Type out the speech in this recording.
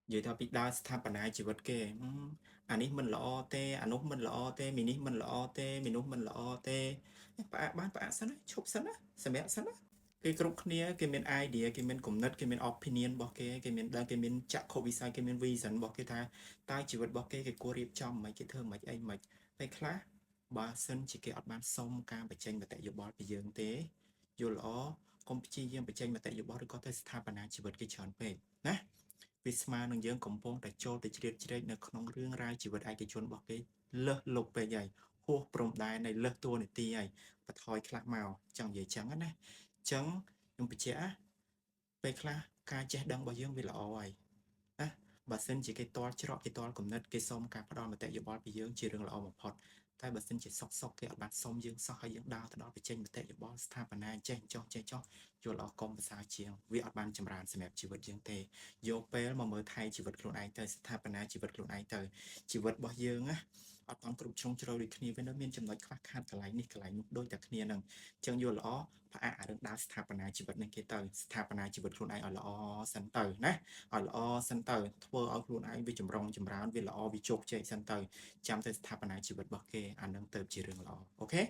vậy thôi bị đa sthà bản ai chỉ vật kê anh ấy mình lọ tê anh út mình lọ tê mình đi mình lọ tê mình út mình lọ tê bạn bạn sẵn á chụp sẵn á xem mẹ sẵn á cái group kia cái mình idea cái mình cũng nết cái mình opinion bỏ cái mình đang cái mình chắc không bị sai cái mình vision bỏ cái tha tai chỉ vật bỏ cái cô riêng trong mấy cái thơm mấy ấy mấy cái khác bà sân chỉ cái ở ban sông cam phải tranh mà tại dù bỏ bị dương tế dù lọ công ty dương phải tranh mà tại dù bỏ được có thể sthà bản ai chỉ vật cái chọn về nè វាស្មើនឹងយើងកំពុងតែចូលទៅជ្រៀតជ្រែកនៅក្នុងរឿងរ៉ាវជីវិតឯកជនរបស់គេលើសលប់ពេកហើយហួសព្រំដែននៃលើសតួនាទីហើយបន្ថយខ្លះមកចង់និយាយចឹងណាអញ្ចឹងខ្ញុំបញ្ជាក់ពេលខ្លះការចេះដឹងរបស់យើងវាល្អហើយណាបើសិនជាគេតល់ច្រកគេតល់គំនិតគេសុំការផ្ដល់មតិយោបល់ពីយើងជារឿងល្អបំផុតតែបើសិនជាសុកគេអត់បានសុំយើងសោះហើយយើងដើរទៅដល់បញ្ចេញមតិយោបល់ស្ថាបនាចេះចោះចេះចោះយល់អកុំភាសាជាងវាអត់បានចម្រើនសម្រាប់ជីវិតយើងទេ យកពេលមកមើលថែជីវិតខ្លួនឯងទៅស្ថាបនាជីវិតខ្លួនឯងទៅជីវិតរបស់យើងណាអត់បានគ្រប់ជ្រុងជ្រៅដូចគ្នាវានៅមានចំណុចខ្វះខាតកន្លែងនេះកន្លែងនោះដូចតែគ្នានឹងអញ្ចឹងយល់ល្អផ្អាករឿងដើរស្ថាបនាជីវិតនឹងគេទៅស្ថាបនាជីវិតខ្លួនឯងឲ្យល្អសិនទៅណាឲ្យល្អសិនទៅធ្វើឲ្យខ្លួនឯងវាចម្រុងចម្រើនវាល្អវាជោគជ័យសិនទៅចាំទៅស្ថាបនាជីវិតរបស់គេអានឹងទៅជារឿងល្អអូខេ